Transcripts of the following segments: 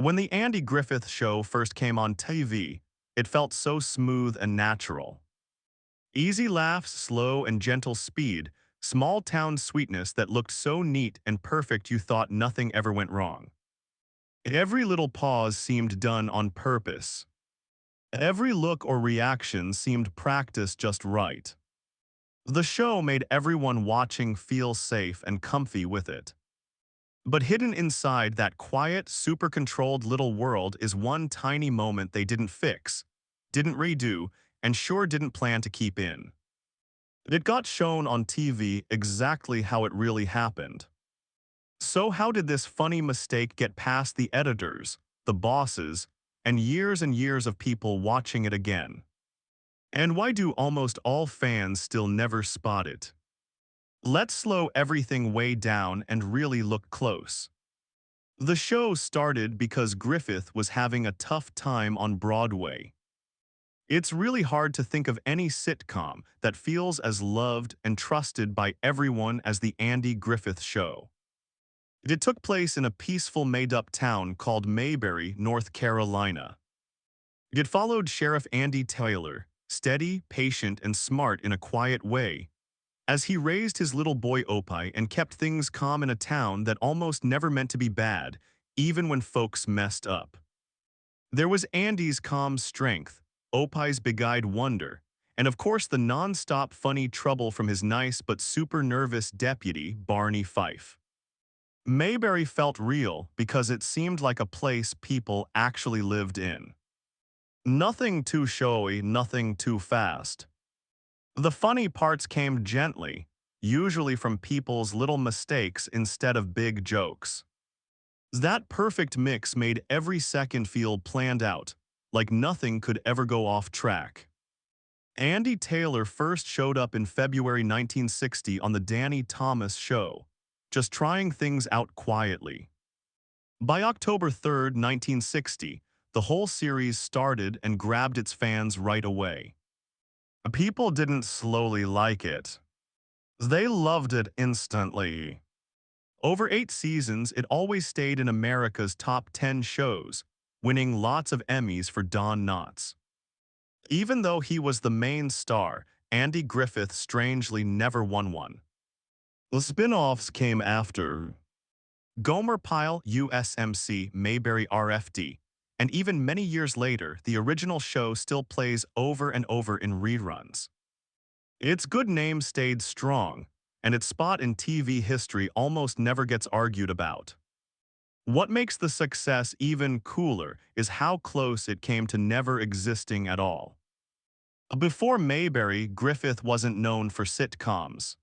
When the Andy Griffith Show first came on TV, it felt so smooth and natural. Easy laughs, slow and gentle speed, small town sweetness that looked so neat and perfect you thought nothing ever went wrong. Every little pause seemed done on purpose. Every look or reaction seemed practiced just right. The show made everyone watching feel safe and comfy with it. But hidden inside that quiet, super-controlled little world is one tiny moment they didn't fix, didn't redo, and sure didn't plan to keep in. It got shown on TV exactly how it really happened. So how did this funny mistake get past the editors, the bosses, and years of people watching it again? And why do almost all fans still never spot it? Let's slow everything way down and really look close. The show started because Griffith was having a tough time on Broadway. It's really hard to think of any sitcom that feels as loved and trusted by everyone as the Andy Griffith Show. It took place in a peaceful made-up town called Mayberry, North Carolina. It followed Sheriff Andy Taylor, steady, patient, and smart in a quiet way, as he raised his little boy Opie and kept things calm in a town that almost never meant to be bad, even when folks messed up. There was Andy's calm strength, Opie's big-eyed wonder, and of course the non-stop funny trouble from his nice but super nervous deputy, Barney Fife. Mayberry felt real because it seemed like a place people actually lived in. Nothing too showy, nothing too fast. The funny parts came gently, usually from people's little mistakes instead of big jokes. That perfect mix made every second feel planned out, like nothing could ever go off track. Andy Taylor first showed up in February 1960 on The Danny Thomas Show, just trying things out quietly. By October 3rd, 1960, the whole series started and grabbed its fans right away. People didn't slowly like it. They loved it instantly. Over 8 seasons, it always stayed in America's top 10 shows, winning lots of Emmys for Don Knotts. Even though he was the main star, Andy Griffith strangely never won one. The spin-offs came after Gomer Pyle, USMC, Mayberry RFD, and even many years later, the original show still plays over and over in reruns. Its good name stayed strong, and its spot in TV history almost never gets argued about. What makes the success even cooler is how close it came to never existing at all. Before Mayberry, Griffith wasn't known for sitcoms.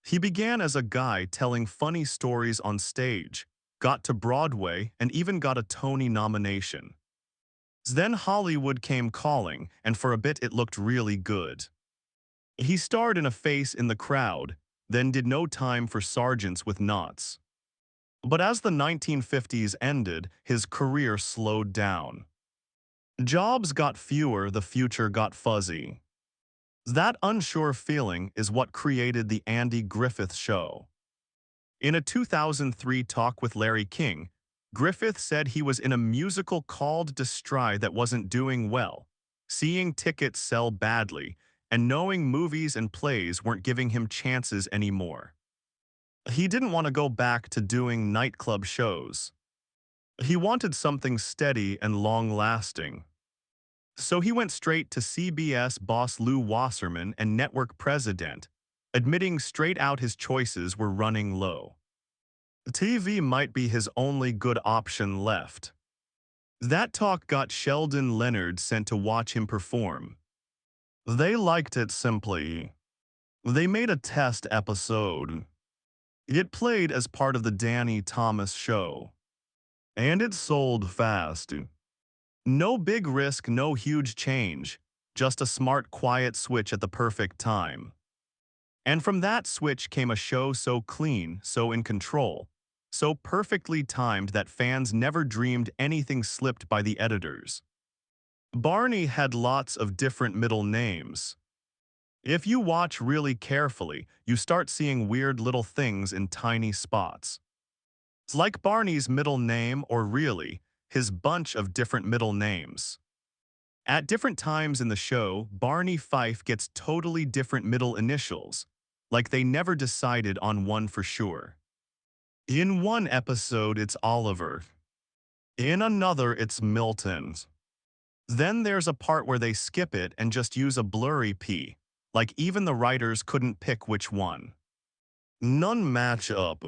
He began as a guy telling funny stories on stage, got to Broadway, and even got a Tony nomination. Then Hollywood came calling, and for a bit it looked really good. He starred in A Face in the Crowd, then did No Time for Sergeants with Knots. But as the 1950s ended, his career slowed down. Jobs got fewer, the future got fuzzy. That unsure feeling is what created the Andy Griffith Show. In a 2003 talk with Larry King, Griffith said he was in a musical called Destry that wasn't doing well, seeing tickets sell badly, and knowing movies and plays weren't giving him chances anymore. He didn't want to go back to doing nightclub shows. He wanted something steady and long-lasting. So he went straight to CBS boss Lou Wasserman and network president, admitting straight out his choices were running low. TV might be his only good option left. That talk got Sheldon Leonard sent to watch him perform. They liked it simply. They made a test episode. It played as part of the Danny Thomas Show. And it sold fast. No big risk, no huge change, just a smart, quiet switch at the perfect time. And from that switch came a show so clean, so in control, so perfectly timed that fans never dreamed anything slipped by the editors. Barney had lots of different middle names. If you watch really carefully, you start seeing weird little things in tiny spots. It's like Barney's middle name, or really, his bunch of different middle names. At different times in the show, Barney Fife gets totally different middle initials, like they never decided on one for sure. In one episode, it's Oliver. In another, it's Milton. Then there's a part where they skip it and just use a blurry P, like even the writers couldn't pick which one. None match up.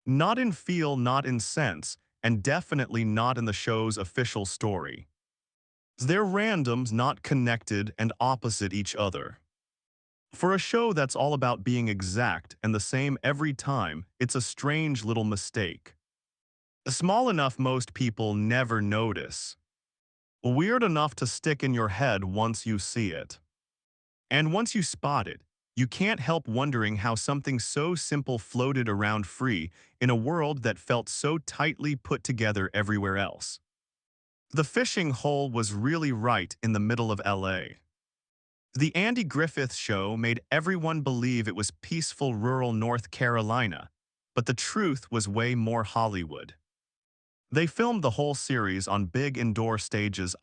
Not in feel, not in sense, and definitely not in the show's official story. They're randoms, not connected and opposite each other. For a show that's all about being exact and the same every time, it's a strange little mistake. Small enough most people never notice. Weird enough to stick in your head once you see it. And once you spot it, you can't help wondering how something so simple floated around free in a world that felt so tightly put together everywhere else. The fishing hole was really right in the middle of LA. The Andy Griffith Show made everyone believe it was peaceful rural North Carolina, but the truth was way more Hollywood. They filmed the whole series on big indoor stages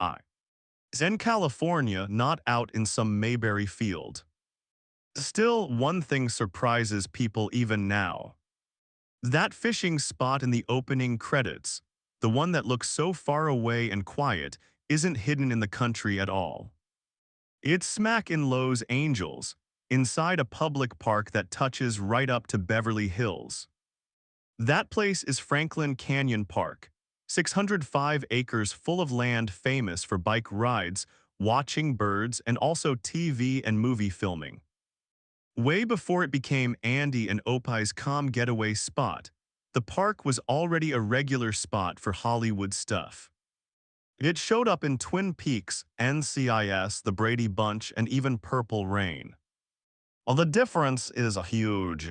in California, not out in some Mayberry field. Still, one thing surprises people even now. That fishing spot in the opening credits, the one that looks so far away and quiet, isn't hidden in the country at all. It's smack in Los Angeles, inside a public park that touches right up to Beverly Hills. That place is Franklin Canyon Park, 605 acres full of land famous for bike rides, watching birds, and also TV and movie filming. Way before it became Andy and Opie's calm getaway spot, the park was already a regular spot for Hollywood stuff. It showed up in Twin Peaks, NCIS, The Brady Bunch, and even Purple Rain. Well, the difference is huge.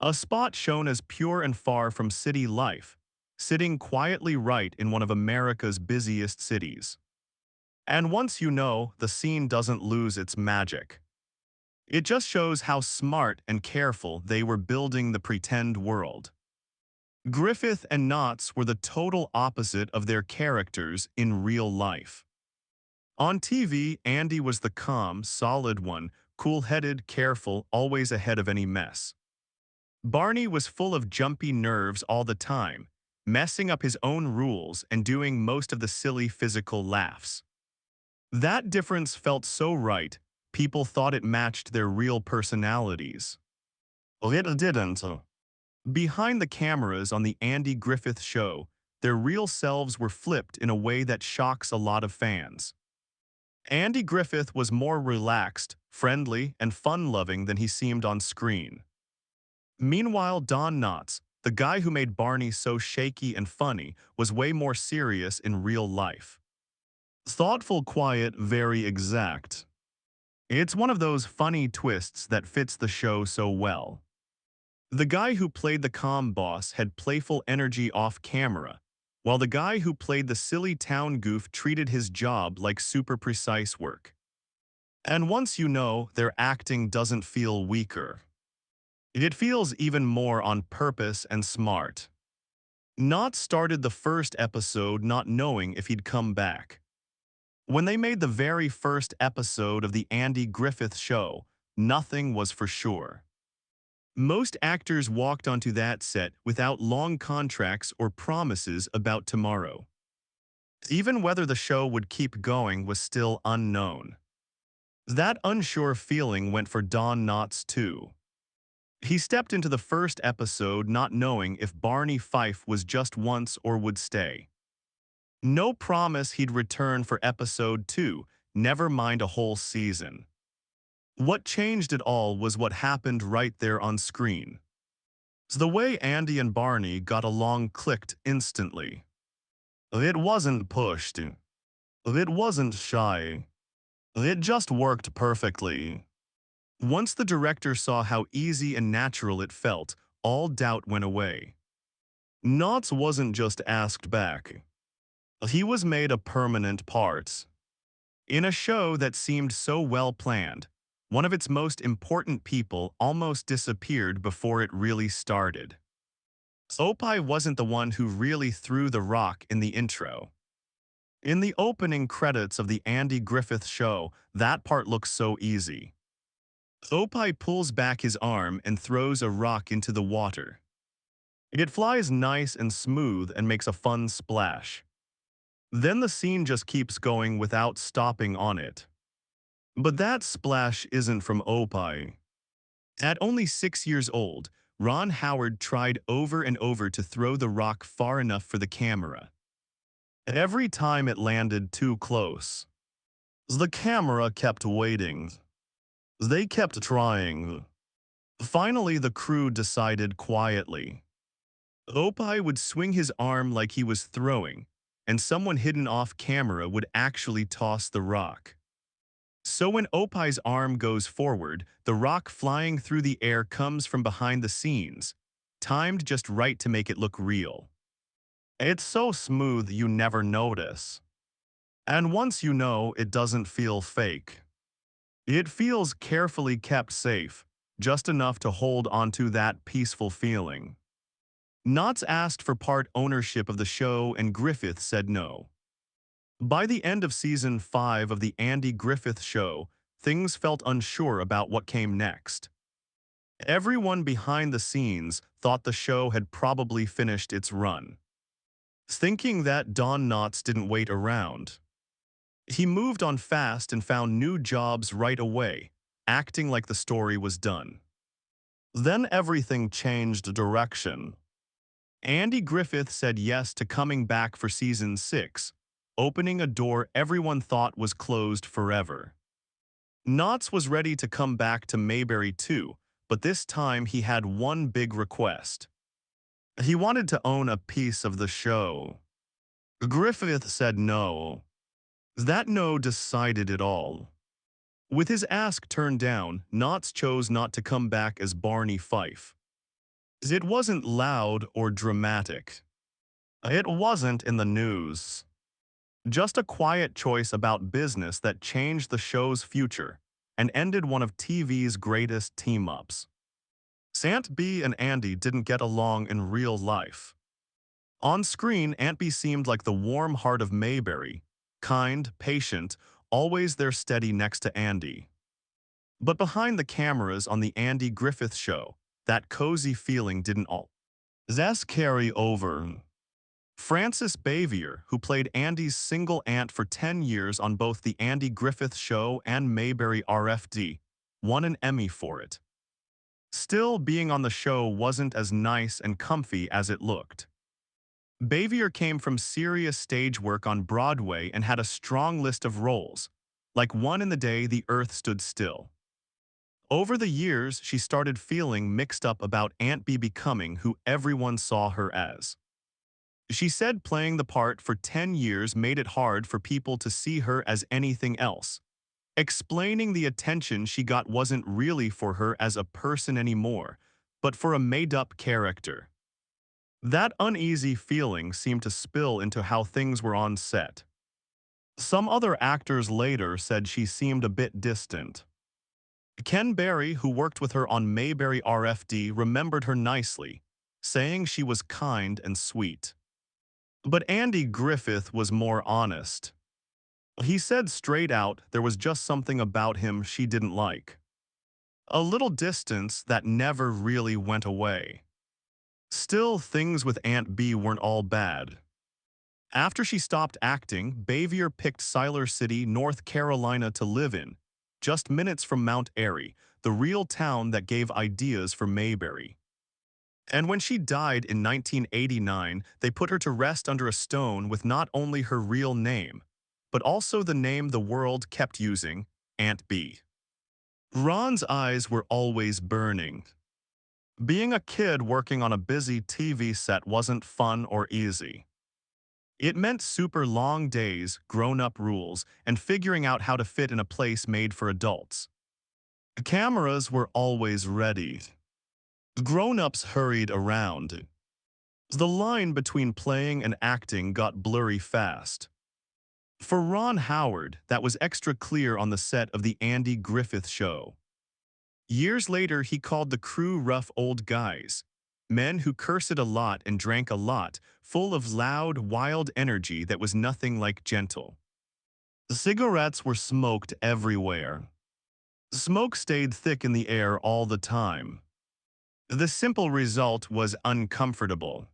A spot shown as pure and far from city life, sitting quietly right in one of America's busiest cities. And once you know, the scene doesn't lose its magic. It just shows how smart and careful they were building the pretend world. Griffith and Knotts were the total opposite of their characters in real life. On TV, Andy was the calm, solid one, cool-headed, careful, always ahead of any mess. Barney was full of jumpy nerves all the time, messing up his own rules and doing most of the silly physical laughs. That difference felt so right, people thought it matched their real personalities. It didn't. Behind the cameras on the Andy Griffith Show, their real selves were flipped in a way that shocks a lot of fans. Andy Griffith was more relaxed, friendly, and fun-loving than he seemed on screen. Meanwhile, Don Knotts, the guy who made Barney so shaky and funny, was way more serious in real life. Thoughtful, quiet, very exact. It's one of those funny twists that fits the show so well. The guy who played the calm boss had playful energy off camera, while the guy who played the silly town goof treated his job like super precise work. And once you know, their acting doesn't feel weaker. It feels even more on purpose and smart. Knott started the first episode not knowing if he'd come back. When they made the very first episode of the Andy Griffith Show, nothing was for sure. Most actors walked onto that set without long contracts or promises about tomorrow. Even whether the show would keep going was still unknown. That unsure feeling went for Don Knotts too. He stepped into the first episode not knowing if Barney Fife was just once or would stay. No promise he'd return for episode 2, never mind a whole season. What changed it all was what happened right there on screen. The way Andy and Barney got along clicked instantly. It wasn't pushed. It wasn't shy. It just worked perfectly. Once the director saw how easy and natural it felt, all doubt went away. Knotts wasn't just asked back. He was made a permanent part. In a show that seemed so well planned, one of its most important people almost disappeared before it really started. Opie wasn't the one who really threw the rock in the intro. In the opening credits of the Andy Griffith Show, that part looks so easy. Opie pulls back his arm and throws a rock into the water. It flies nice and smooth and makes a fun splash. Then the scene just keeps going without stopping on it. But that splash isn't from Opie. At only 6 years old, Ron Howard tried over and over to throw the rock far enough for the camera. Every time it landed too close. The camera kept waiting. They kept trying. Finally, the crew decided quietly. Opie would swing his arm like he was throwing, and someone hidden off camera would actually toss the rock. So when Opie's arm goes forward, the rock flying through the air comes from behind the scenes, timed just right to make it look real. It's so smooth you never notice. And once you know, it doesn't feel fake. It feels carefully kept safe, just enough to hold onto that peaceful feeling. Knotts asked for part ownership of the show and Griffith said no. By the end of season 5 of the Andy Griffith Show, things felt unsure about what came next. Everyone behind the scenes thought the show had probably finished its run. Thinking that Don Knotts didn't wait around. He moved on fast and found new jobs right away, acting like the story was done. Then everything changed direction. Andy Griffith said yes to coming back for season 6, opening a door everyone thought was closed forever. Knotts was ready to come back to Mayberry too, but this time he had one big request. He wanted to own a piece of the show. Griffith said no. That no decided it all. With his ask turned down, Knotts chose not to come back as Barney Fife. It wasn't loud or dramatic. It wasn't in the news. Just a quiet choice about business that changed the show's future and ended one of TV's greatest team-ups. Aunt Bee and Andy didn't get along in real life. On screen, Aunt Bee seemed like the warm heart of Mayberry, kind, patient, always there steady next to Andy. But behind the cameras on the Andy Griffith Show, that cozy feeling didn't always carry over. Frances Bavier, who played Andy's single aunt for 10 years on both the Andy Griffith Show and Mayberry RFD, won an Emmy for it. Still, being on the show wasn't as nice and comfy as it looked. Bavier came from serious stage work on Broadway and had a strong list of roles, like One in the Day the Earth Stood Still. Over the years, she started feeling mixed up about Aunt Bee becoming who everyone saw her as. She said playing the part for 10 years made it hard for people to see her as anything else, explaining the attention she got wasn't really for her as a person anymore, but for a made-up character. That uneasy feeling seemed to spill into how things were on set. Some other actors later said she seemed a bit distant. Ken Barry, who worked with her on Mayberry RFD, remembered her nicely, saying she was kind and sweet. But Andy Griffith was more honest. He said straight out there was just something about him she didn't like. A little distance that never really went away. Still, things with Aunt Bee weren't all bad. After she stopped acting, Bavier picked Siler City, North Carolina to live in, just minutes from Mount Airy, the real town that gave ideas for Mayberry. And when she died in 1989, they put her to rest under a stone with not only her real name, but also the name the world kept using, Aunt Bee. Ron's eyes were always burning. Being a kid working on a busy TV set wasn't fun or easy. It meant super long days, grown-up rules, and figuring out how to fit in a place made for adults. Cameras were always ready. Grown-ups hurried around. The line between playing and acting got blurry fast. For Ron Howard, that was extra clear on the set of the Andy Griffith Show. Years later, he called the crew rough old guys, Men who cursed a lot and drank a lot, full of loud, wild energy that was nothing like gentle. Cigarettes were smoked everywhere. Smoke stayed thick in the air all the time. The simple result was uncomfortable.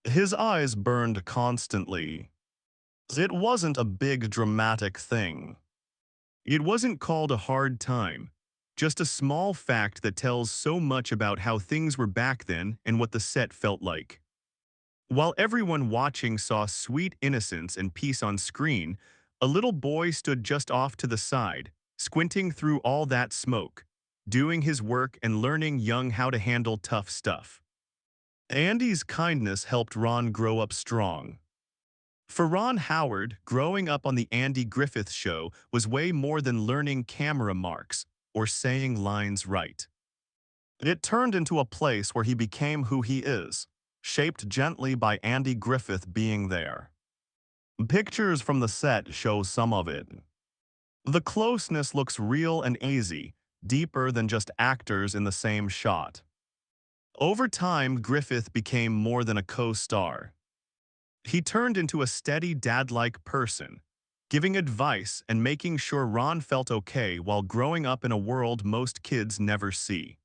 His eyes burned constantly. It wasn't a big dramatic thing. It wasn't called a hard time, just a small fact that tells so much about how things were back then and what the set felt like. While everyone watching saw sweet innocence and peace on screen, a little boy stood just off to the side, squinting through all that smoke, doing his work and learning young how to handle tough stuff. Andy's kindness helped Ron grow up strong. For Ron Howard, growing up on the Andy Griffith Show was way more than learning camera marks or saying lines right. It turned into a place where he became who he is, shaped gently by Andy Griffith being there. Pictures from the set show some of it. The closeness looks real and easy, deeper than just actors in the same shot. Over time, Griffith became more than a co-star. He turned into a steady dad-like person, giving advice and making sure Ron felt okay while growing up in a world most kids never see.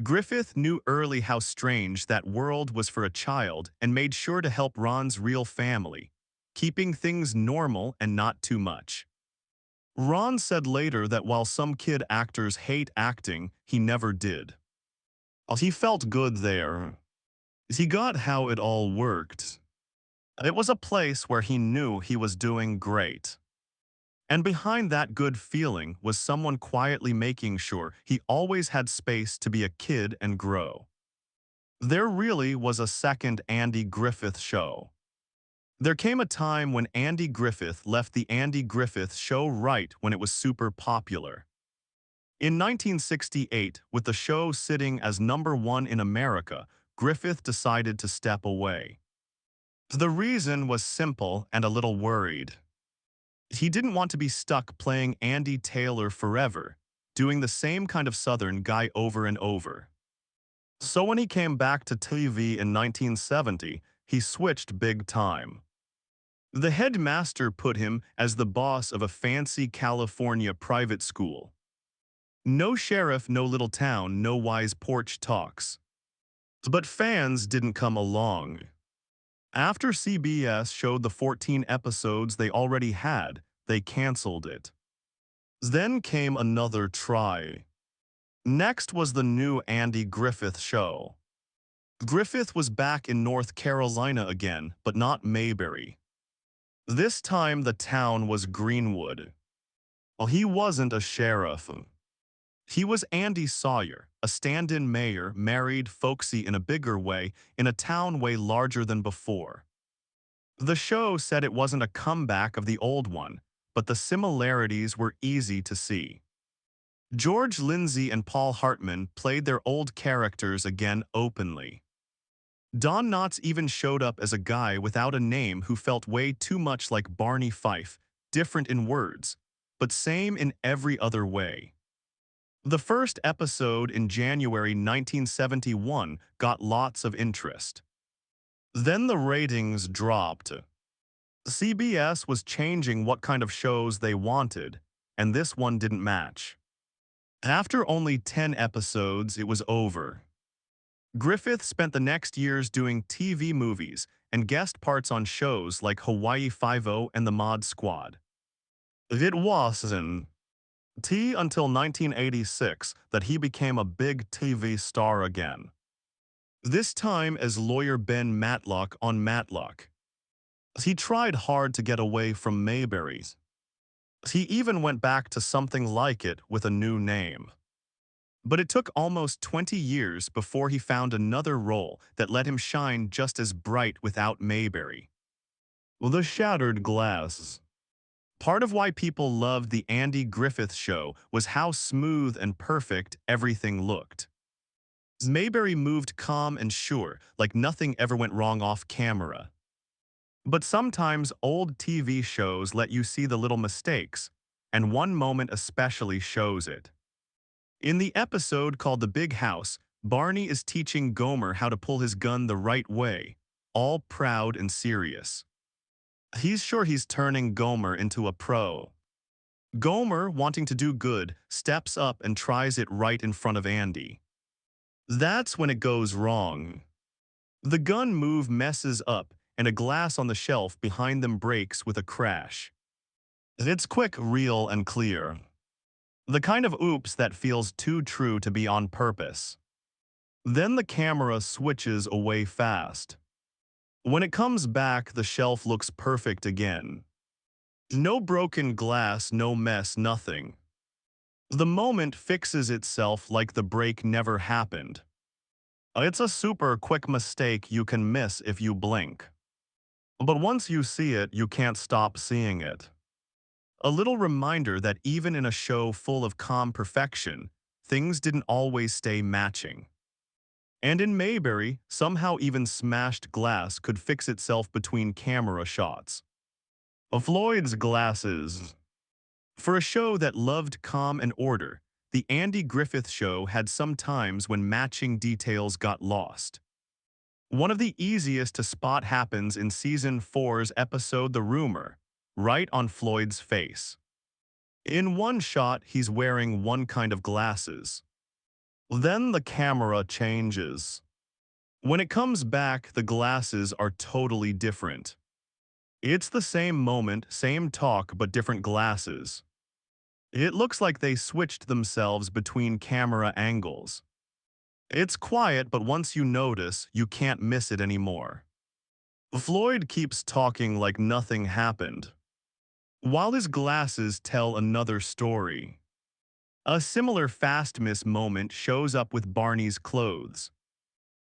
Griffith knew early how strange that world was for a child and made sure to help Ron's real family, keeping things normal and not too much. Ron said later that while some kid actors hate acting, he never did. He felt good there. He got how it all worked. It was a place where he knew he was doing great. And behind that good feeling was someone quietly making sure he always had space to be a kid and grow. There really was a second Andy Griffith Show. There came a time when Andy Griffith left the Andy Griffith Show right when it was super popular. In 1968, with the show sitting as #1 in America, Griffith decided to step away. The reason was simple and a little worried. He didn't want to be stuck playing Andy Taylor forever, doing the same kind of Southern guy over and over. So when he came back to TV in 1970, he switched big time. The headmaster put him as the boss of a fancy California private school. No sheriff, no little town, no wise porch talks. But fans didn't come along. After CBS showed the 14 episodes they already had, they canceled it. Then came another try. Next was the new Andy Griffith Show. Griffith was back in North Carolina again, but not Mayberry. This time the town was Greenwood. Well, he wasn't a sheriff. He was Andy Sawyer, a stand-in mayor, married, folksy in a bigger way, in a town way larger than before. The show said it wasn't a comeback of the old one, but the similarities were easy to see. George Lindsay and Paul Hartman played their old characters again openly. Don Knotts even showed up as a guy without a name who felt way too much like Barney Fife, different in words, but same in every other way. The first episode in January 1971 got lots of interest. Then the ratings dropped. CBS was changing what kind of shows they wanted, and this one didn't match. After only 10 episodes, it was over. Griffith spent the next years doing TV movies and guest parts on shows like Hawaii Five-0 and The Mod Squad. It wasn't until 1986 that he became a big TV star again. This time as lawyer Ben Matlock on Matlock. He tried hard to get away from Mayberry's. He even went back to something like it with a new name. But it took almost 20 years before he found another role that let him shine just as bright without Mayberry. The Shattered Glass. Part of why people loved the Andy Griffith Show was how smooth and perfect everything looked. Mayberry moved calm and sure, like nothing ever went wrong off camera. But sometimes old TV shows let you see the little mistakes, and one moment especially shows it. In the episode called The Big House, Barney is teaching Gomer how to pull his gun the right way, all proud and serious. He's sure he's turning Gomer into a pro. Gomer, wanting to do good, steps up and tries it right in front of Andy. That's when it goes wrong. The gun move messes up, and a glass on the shelf behind them breaks with a crash. It's quick, real, and clear. The kind of oops that feels too true to be on purpose. Then the camera switches away fast. When it comes back, the shelf looks perfect again. No broken glass, no mess, nothing. The moment fixes itself like the break never happened. It's a super quick mistake you can miss if you blink. But once you see it, you can't stop seeing it. A little reminder that even in a show full of calm perfection, things didn't always stay matching. And in Mayberry, somehow even smashed glass could fix itself between camera shots. Floyd's glasses. For a show that loved calm and order, the Andy Griffith Show had some times when matching details got lost. One of the easiest to spot happens in Season 4's episode The Rumor, right on Floyd's face. In one shot, he's wearing one kind of glasses. Then the camera changes. When it comes back, the glasses are totally different. It's the same moment, same talk, but different glasses. It looks like they switched themselves between camera angles. It's quiet, but once you notice, you can't miss it anymore. Floyd keeps talking like nothing happened, while his glasses tell another story. A similar fast miss moment shows up with Barney's clothes.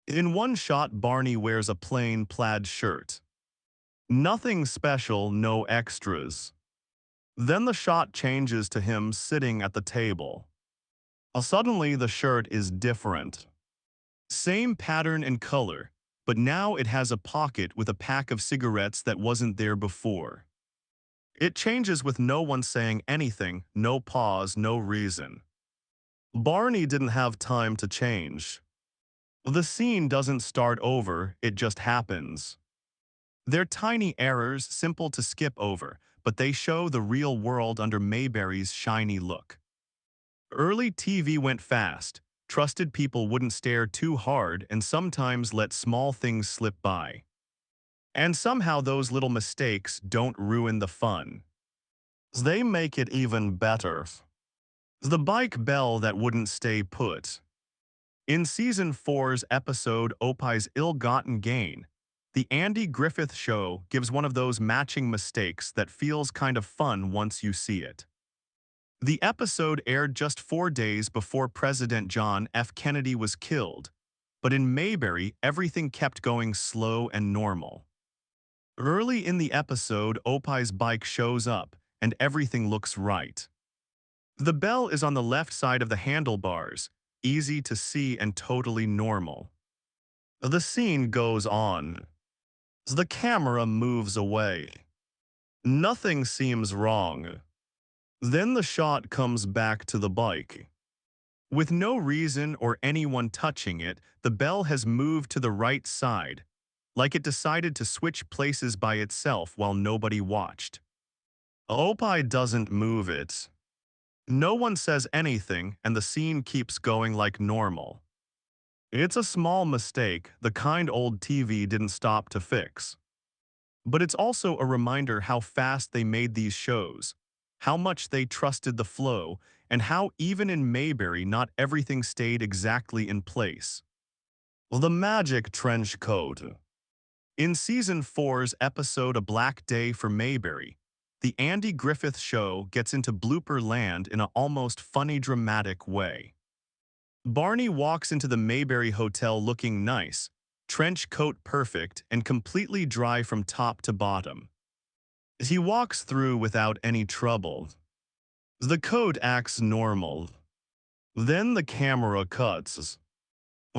In one shot, Barney wears a plain plaid shirt. Nothing special, no extras. Then the shot changes to him sitting at the table. Suddenly, the shirt is different. Same pattern and color, but now it has a pocket with a pack of cigarettes that wasn't there before. It changes with no one saying anything, no pause, no reason. Barney didn't have time to change. The scene doesn't start over, it just happens. They're tiny errors, simple to skip over, but they show the real world under Mayberry's shiny look. Early TV went fast, trusted people wouldn't stare too hard and sometimes let small things slip by. And somehow those little mistakes don't ruin the fun. They make it even better. The bike bell that wouldn't stay put. In Season 4's episode Opie's Ill-Gotten Gain, the Andy Griffith Show gives one of those matching mistakes that feels kind of fun once you see it. The episode aired just 4 days before President John F. Kennedy was killed, but in Mayberry, everything kept going slow and normal. Early in the episode, Opie's bike shows up, and everything looks right. The bell is on the left side of the handlebars, easy to see and totally normal. The scene goes on. The camera moves away. Nothing seems wrong. Then the shot comes back to the bike. With no reason or anyone touching it, the bell has moved to the right side, like it decided to switch places by itself while nobody watched. Opie doesn't move it. No one says anything, and the scene keeps going like normal. It's a small mistake, the kind old TV didn't stop to fix. But it's also a reminder how fast they made these shows, how much they trusted the flow, and how even in Mayberry not everything stayed exactly in place. The magic trench coat. In Season 4's episode A Black Day for Mayberry, the Andy Griffith Show gets into blooper land in an almost funny dramatic way. Barney walks into the Mayberry Hotel looking nice, trench coat perfect, and completely dry from top to bottom. He walks through without any trouble. The coat acts normal. Then the camera cuts.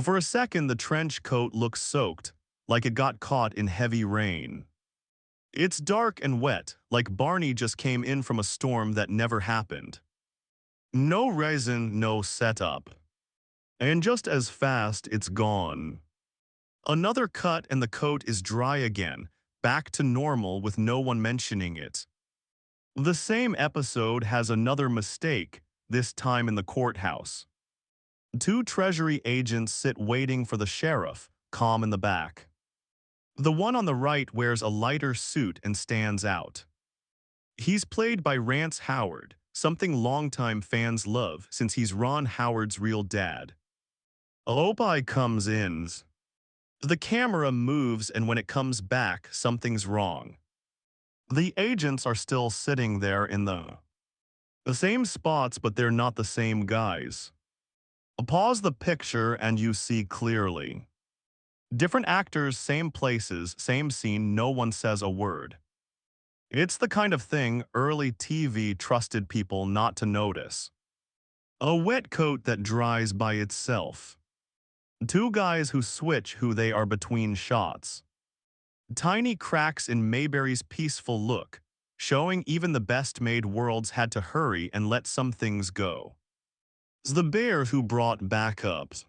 For a second, the trench coat looks soaked, like it got caught in heavy rain. It's dark and wet, like Barney just came in from a storm that never happened. No reason, no setup. And just as fast, it's gone. Another cut and the coat is dry again, back to normal with no one mentioning it. The same episode has another mistake, this time in the courthouse. Two Treasury agents sit waiting for the sheriff, calm in the back. The one on the right wears a lighter suit and stands out. He's played by Rance Howard, something longtime fans love since he's Ron Howard's real dad. Opie comes in. The camera moves and when it comes back, something's wrong. The agents are still sitting there in the same spots, but they're not the same guys. Pause the picture and you see clearly. Different actors, same places, same scene, no one says a word. It's the kind of thing early TV trusted people not to notice. A wet coat that dries by itself. Two guys who switch who they are between shots. Tiny cracks in Mayberry's peaceful look, showing even the best-made worlds had to hurry and let some things go. The bear who brought backups.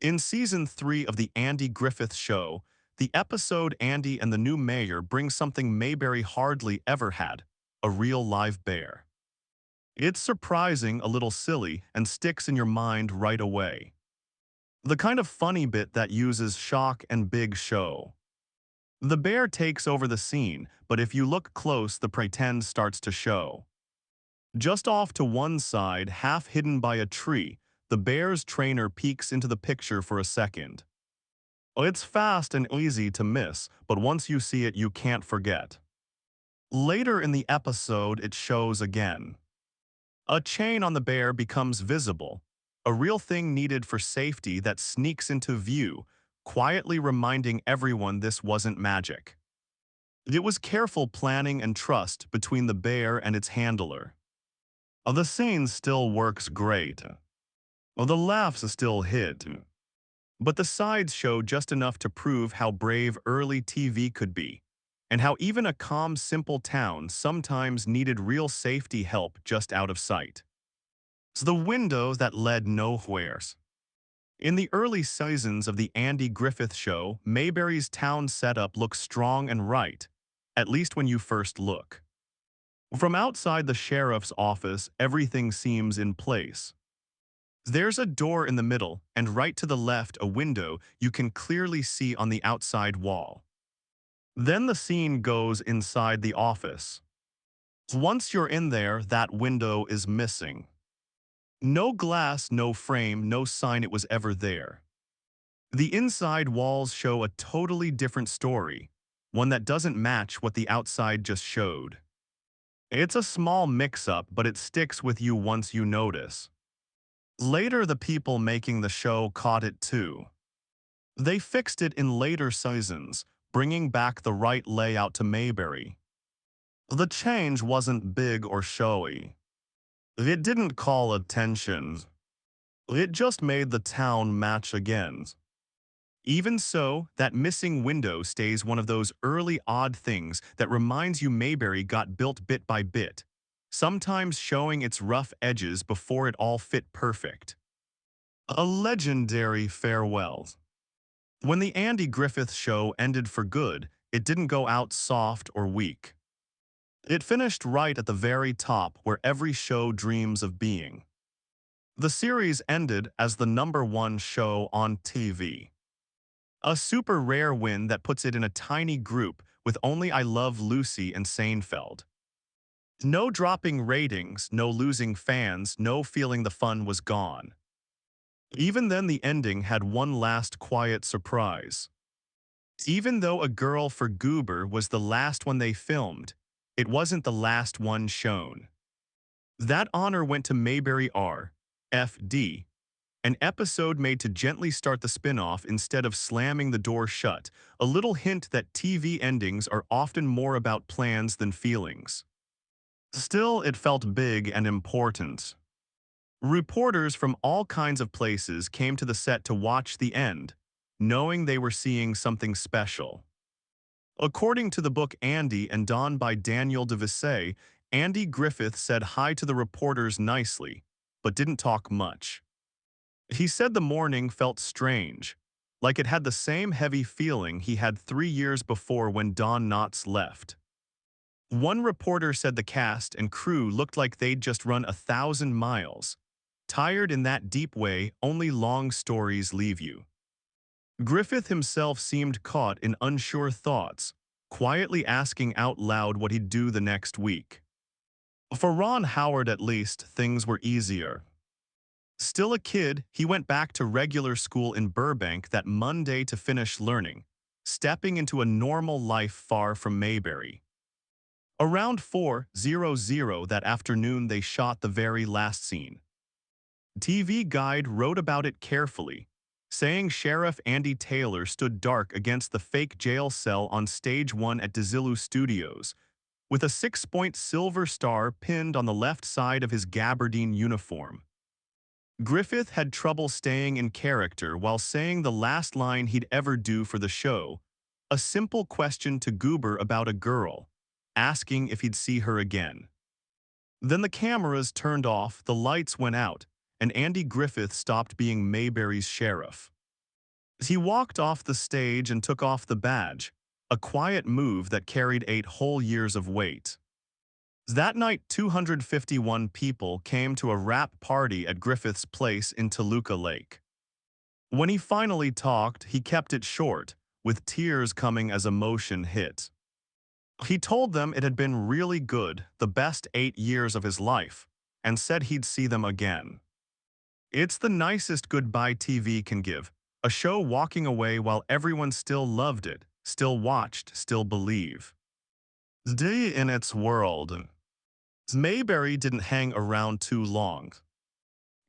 In Season 3 of the Andy Griffith Show, the episode Andy and the New Mayor brings something Mayberry hardly ever had, a real live bear. It's surprising, a little silly, and sticks in your mind right away. The kind of funny bit that uses shock and big show. The bear takes over the scene, but if you look close, the pretend starts to show. Just off to one side, half hidden by a tree, the bear's trainer peeks into the picture for a second. It's fast and easy to miss, but once you see it, you can't forget. Later in the episode, it shows again. A chain on the bear becomes visible, a real thing needed for safety that sneaks into view, quietly reminding everyone this wasn't magic. It was careful planning and trust between the bear and its handler. The scene still works great. The laughs still hit. But the sides show just enough to prove how brave early TV could be, and how even a calm, simple town sometimes needed real safety help just out of sight. It's the window that led nowheres. In the early seasons of the Andy Griffith Show, Mayberry's town setup looks strong and right, at least when you first look. From outside the sheriff's office, everything seems in place. There's a door in the middle, and right to the left a window you can clearly see on the outside wall. Then the scene goes inside the office. Once you're in there, that window is missing. No glass, no frame, no sign it was ever there. The inside walls show a totally different story, one that doesn't match what the outside just showed. It's a small mix-up, but it sticks with you once you notice. Later, the people making the show caught it too. They fixed it in later seasons, bringing back the right layout to Mayberry. The change wasn't big or showy. It didn't call attention. It just made the town match again. Even so, that missing window stays one of those early odd things that reminds you Mayberry got built bit by bit, sometimes showing its rough edges before it all fit perfect. A legendary farewell. When the Andy Griffith Show ended for good, it didn't go out soft or weak. It finished right at the very top where every show dreams of being. The series ended as the #1 show on TV. A super rare win that puts it in a tiny group with only I Love Lucy and Seinfeld. No dropping ratings, no losing fans, no feeling the fun was gone. Even then, the ending had one last quiet surprise. Even though A Girl for Goober was the last one they filmed, it wasn't the last one shown. That honor went to Mayberry R.F.D., an episode made to gently start the spin-off instead of slamming the door shut, a little hint that TV endings are often more about plans than feelings. Still, it felt big and important. Reporters from all kinds of places came to the set to watch the end, knowing they were seeing something special. According to the book Andy and Dawn by Daniel DeVissey, Andy Griffith said hi to the reporters nicely, but didn't talk much. He said the morning felt strange, like it had the same heavy feeling he had 3 years before when Don Knotts left. One reporter said the cast and crew looked like they'd just run 1,000 miles. Tired in that deep way only long stories leave you. Griffith himself seemed caught in unsure thoughts, quietly asking out loud what he'd do the next week. For Ron Howard at least, things were easier. Still a kid, he went back to regular school in Burbank that Monday to finish learning, stepping into a normal life far from Mayberry. Around 4:00 that afternoon they shot the very last scene. TV Guide wrote about it carefully, saying Sheriff Andy Taylor stood dark against the fake jail cell on Stage 1 at Desilu Studios, with a 6-point silver star pinned on the left side of his gabardine uniform. Griffith had trouble staying in character while saying the last line he'd ever do for the show, a simple question to Goober about a girl, asking if he'd see her again. Then the cameras turned off, the lights went out, and Andy Griffith stopped being Mayberry's sheriff. He walked off the stage and took off the badge, a quiet move that carried 8 whole years of weight. That night, 251 people came to a wrap party at Griffith's place in Toluca Lake. When he finally talked, he kept it short, with tears coming as emotion hit. He told them it had been really good, the best 8 years of his life, and said he'd see them again. It's the nicest goodbye TV can give, a show walking away while everyone still loved it, still watched, still believe. Day in its world. Mayberry didn't hang around too long.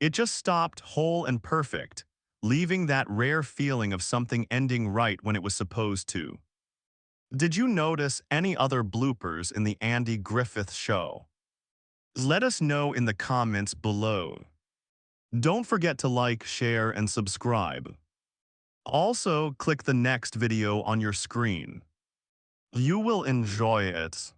It just stopped whole and perfect, leaving that rare feeling of something ending right when it was supposed to. Did you notice any other bloopers in the Andy Griffith show? Let us know in the comments below. Don't forget to like, share, and subscribe. Also, click the next video on your screen. You will enjoy it.